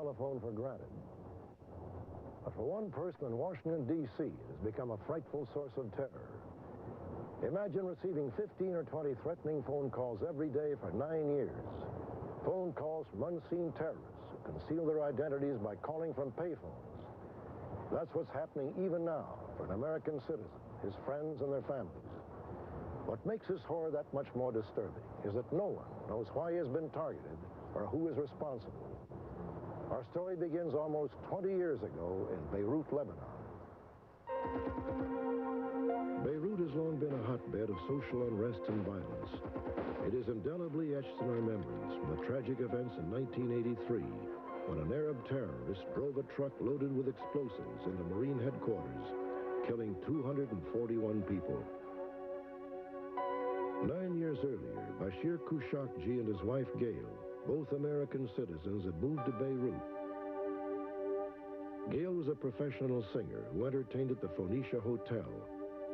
telephone for granted. But for one person in Washington, D.C., it has become a frightful source of terror. Imagine receiving 15 or 20 threatening phone calls every day for 9 years. Phone calls from unseen terrorists who conceal their identities by calling from payphones. That's what's happening even now for an American citizen, his friends, and their families. What makes this horror that much more disturbing is that no one knows why he has been targeted or who is responsible. Our story begins almost 20 years ago in Beirut, Lebanon. Beirut has long been a hotbed of social unrest and violence. It is indelibly etched in our memories from the tragic events in 1983 when an Arab terrorist drove a truck loaded with explosives into Marine headquarters, killing 241 people. 9 years earlier, Bashir Khosrowshahi and his wife Gail, both American citizens, had moved to Beirut. Gail was a professional singer who entertained at the Phoenicia Hotel,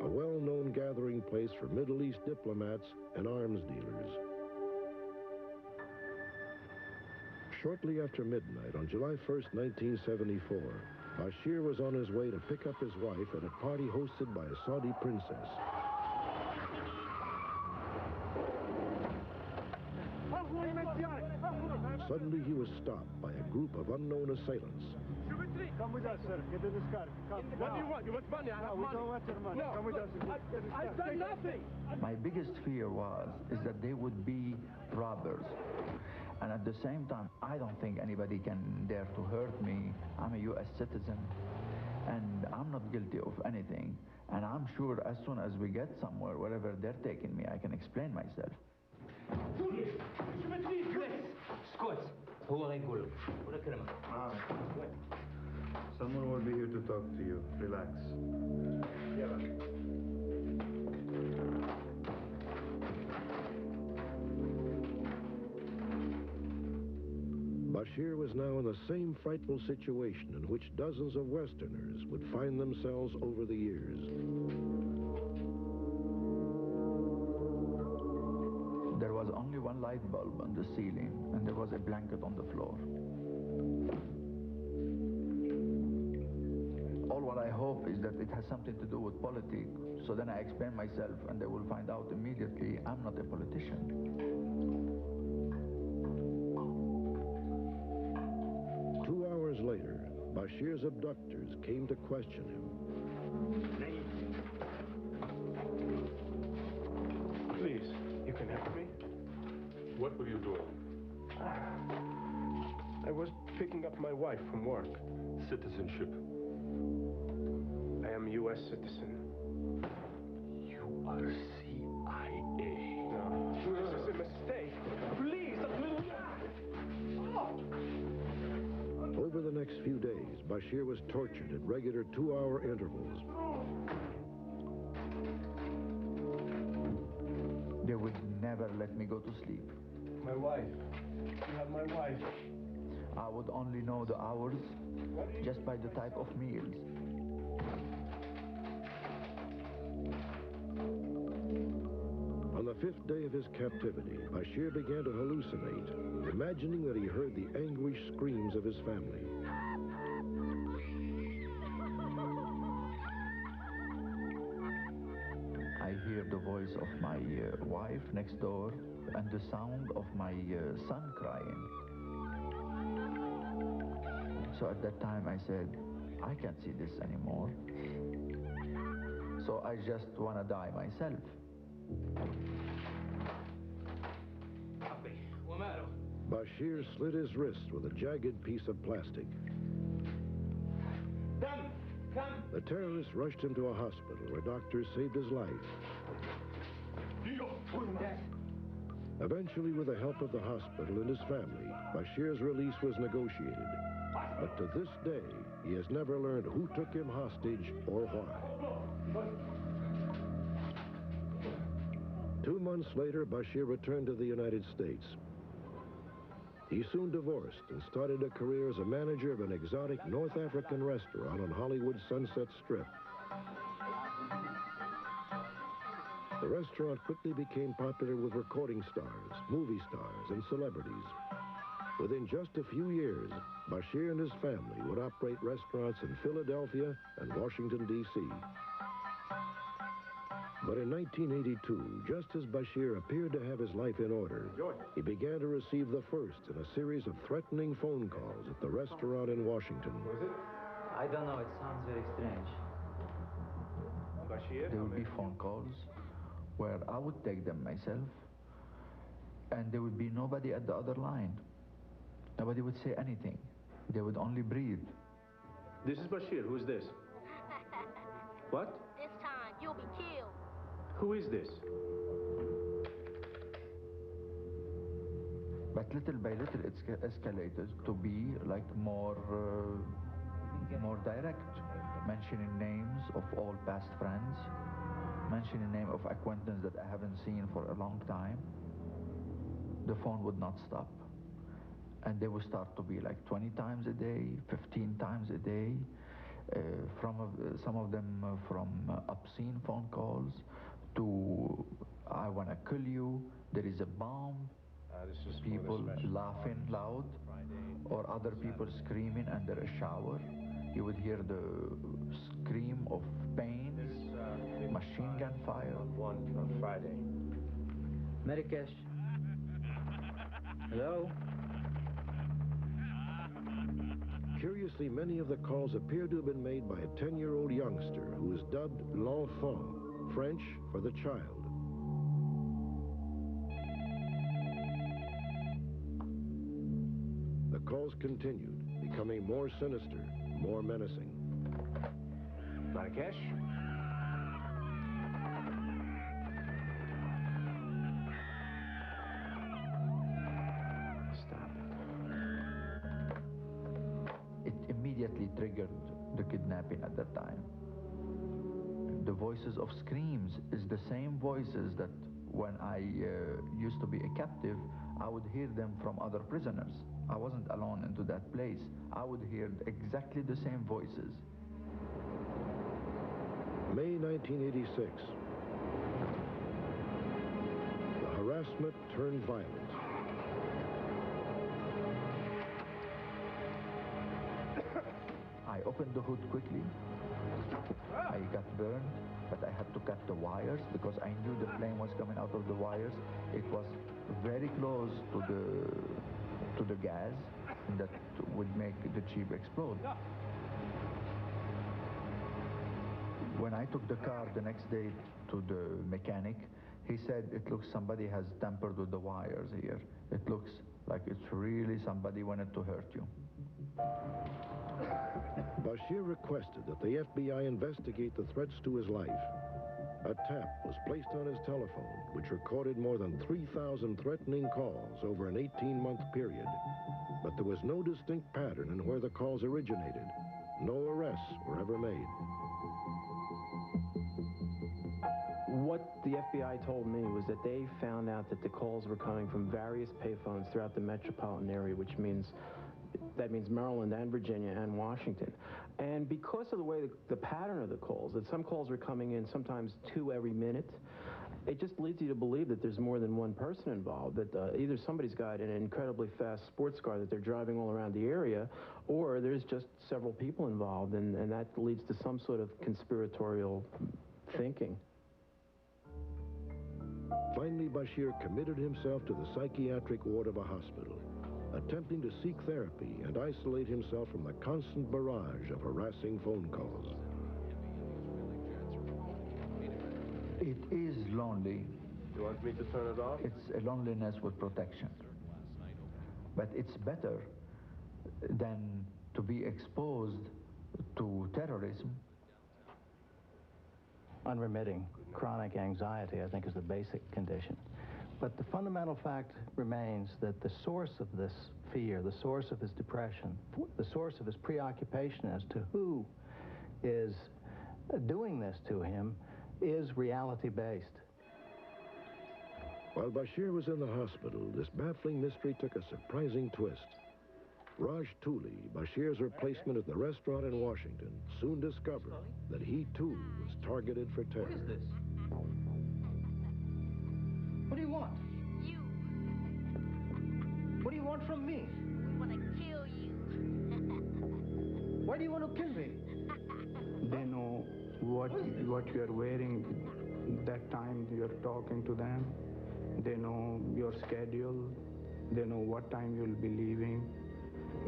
a well-known gathering place for Middle East diplomats and arms dealers. Shortly after midnight on July 1st, 1974, Bashir was on his way to pick up his wife at a party hosted by a Saudi princess. Suddenly, he was stopped by a group of unknown assailants. Come with us, sir. Get in this car. Come. What do you want? You want money? I have we money. don't want your money. No, Come with us. I've done nothing. My biggest fear is that they would be robbers. And at the same time, I don't think anybody can dare to hurt me. I'm a U.S. citizen, and I'm not guilty of anything. And I'm sure as soon as we get somewhere, wherever they're taking me, I can explain myself. اسكت هو هيقول لك ولا كلمة. Someone will be here to talk to you. Relax. Bashir was now in the same frightful situation in which dozens of Westerners would find themselves over the years. There was only one light bulb on the ceiling, and there was a blanket on the floor. All what I hope is that it has something to do with politics, so then I explain myself, and they will find out immediately I'm not a politician. 2 hours later, Bashir's abductors came to question him. Please, you can help me? What were you doing? I was picking up my wife from work. Citizenship. I am a U.S. citizen. You are CIA. No, this is a mistake. Please, Over the next few days, Bashir was tortured at regular 2-hour intervals. They would never let me go to sleep. My wife. You have my wife. I would only know the hours just by the type of meals. On the 5th day of his captivity, Bashir began to hallucinate, imagining that he heard the anguished screams of his family. I hear the voice of my wife next door and the sound of my son crying. So at that time I said, I can't see this anymore. So I just want to die myself. Bashir slit his wrist with a jagged piece of plastic. The terrorist rushed him to a hospital where doctors saved his life. Eventually, with the help of the hospital and his family, Bashir's release was negotiated. But to this day, he has never learned who took him hostage or why. 2 months later, Bashir returned to the United States. He soon divorced and started a career as a manager of an exotic North African restaurant on Hollywood's Sunset Strip. The restaurant quickly became popular with recording stars, movie stars, and celebrities. Within just a few years, Bashir and his family would operate restaurants in Philadelphia and Washington, D.C. But in 1982, just as Bashir appeared to have his life in order, he began to receive the first in a series of threatening phone calls at the restaurant in Washington. I don't know, it sounds very strange. Bashir? There would be phone calls where I would take them myself, and there would be nobody at the other line. Nobody would say anything. They would only breathe. This is Bashir. Who's this? What? This time, you'll be killed. Who is this? But little by little, it's escalated to be like more direct, mentioning names of all past friends, mentioning name of acquaintance that I haven't seen for a long time. The phone would not stop. And they would start to be like 20 times a day, 15 times a day, some of them from obscene phone calls to I want to kill you, there is a bomb, people laughing loud, or other people screaming under a shower. You would hear the scream of pain, machine gun fire. On Friday. Marrakesh. Hello? Curiously, many of the calls appear to have been made by a 10-year-old youngster who is dubbed l'enfant, French for the child. The calls continued, becoming more sinister, more menacing. Marrakesh? Stop it. It immediately triggered the kidnapping at that time. The voices of screams is the same voices that when I used to be a captive, I would hear them from other prisoners. I wasn't alone into that place. I would hear exactly the same voices. May 1986. The harassment turned violent. I opened the hood quickly. I got burned, but I had to cut the wires because I knew the flame was coming out of the wires. It was very close to the gas that would make the Jeep explode. When I took the car the next day to the mechanic, he said, it looks somebody has tampered with the wires here. It looks like it's really somebody wanted to hurt you. Bashir requested that the FBI investigate the threats to his life. A tap was placed on his telephone, which recorded more than 3,000 threatening calls over an 18-month period. But there was no distinct pattern in where the calls originated. No arrests were ever made. What the FBI told me was that they found out that the calls were coming from various payphones throughout the metropolitan area, which means Maryland and Virginia and Washington. And because of the way the pattern of the calls, that some calls are coming in sometimes 2 every minute, it just leads you to believe that there's more than one person involved, that either somebody's got an incredibly fast sports car that they're driving all around the area, or there's just several people involved, and that leads to some sort of conspiratorial thinking. Finally, Bashir committed himself to the psychiatric ward of a hospital, attempting to seek therapy and isolate himself from the constant barrage of harassing phone calls. It is lonely. You want me to turn it off? It's a loneliness with protection. But it's better than to be exposed to terrorism. Unremitting chronic anxiety, I think, is the basic condition. But the fundamental fact remains that the source of this fear, the source of his depression, the source of his preoccupation as to who is doing this to him is reality-based. While Bashir was in the hospital, this baffling mystery took a surprising twist. Raj Tooley, Bashir's replacement at the restaurant in Washington, soon discovered that he, too, was targeted for terror. Who is this? What do you want? You. What do you want from me? Why do you want to kill me? They know what you are wearing that time you're talking to them. They know your schedule. They know what time you'll be leaving.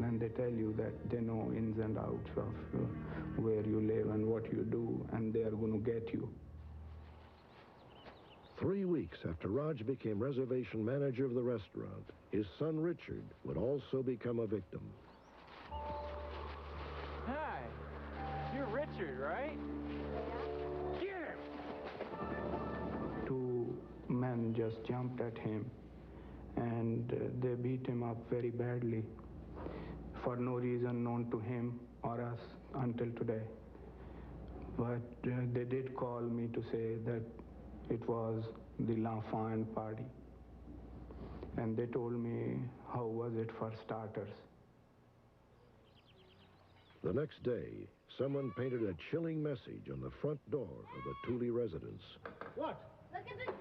And they tell you that they know ins and outs of where you live and what you do, and they are going to get you. 3 weeks after Raj became reservation manager of the restaurant, his son Richard would also become a victim. Hi, you're Richard, right? Get him! 2 men just jumped at him, and they beat him up very badly for no reason known to him or us until today. But they did call me to say that it was the L'Enfant party. And they told me how was it for starters. The next day, someone painted a chilling message on the front door of the Thule residence. What? Look at the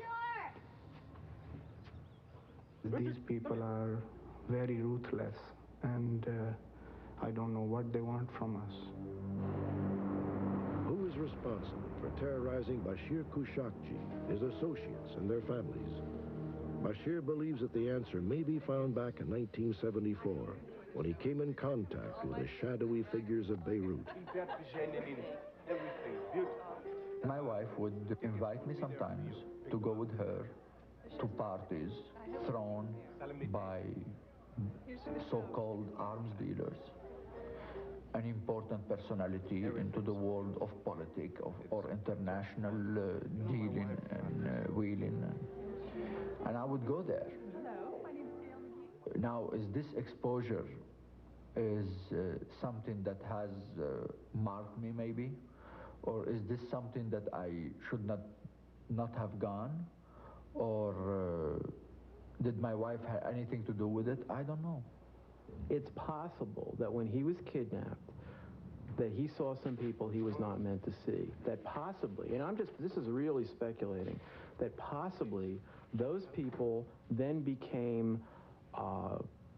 door! These people are very ruthless, and I don't know what they want from us. Who is responsible for terrorizing Bashir Khosrowshahi, his associates, and their families? Bashir believes that the answer may be found back in 1974, when he came in contact with the shadowy figures of Beirut. My wife would invite me sometimes to go with her to parties thrown by so-called arms dealers, an important personality into the world of politics or international dealing and wheeling. And I would go there. Now, is this exposure is something that has marked me maybe? Or is this something that I should not have gone? Or did my wife have anything to do with it? I don't know. It's possible that when he was kidnapped, that he saw some people he was not meant to see. That possibly, and this is really speculating, that possibly those people then became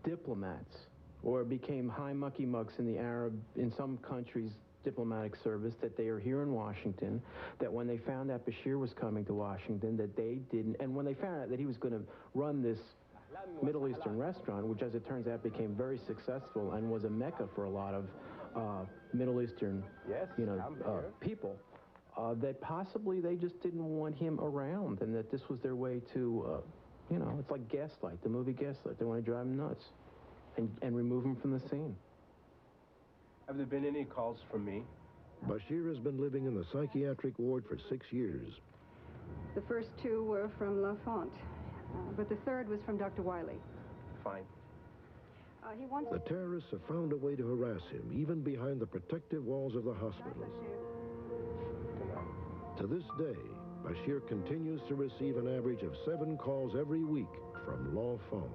diplomats or became high mucky mucks in some countries' diplomatic service, that they are here in Washington, that when they found out Bashir was coming to Washington, that they didn't, and when they found out that he was going to run this Middle Eastern restaurant, which as it turns out became very successful and was a mecca for a lot of Middle Eastern people, that possibly they just didn't want him around, and that this was their way to, it's like Gaslight, the movie Gaslight. They want to drive him nuts and remove him from the scene. Have there been any calls from me? Bashir has been living in the psychiatric ward for 6 years. The first 2 were from L'Enfant, but the third was from Dr. Wiley. Fine. The terrorists have found a way to harass him, even behind the protective walls of the hospital. To this day, Bashir continues to receive an average of 7 calls every week from L'Enfant.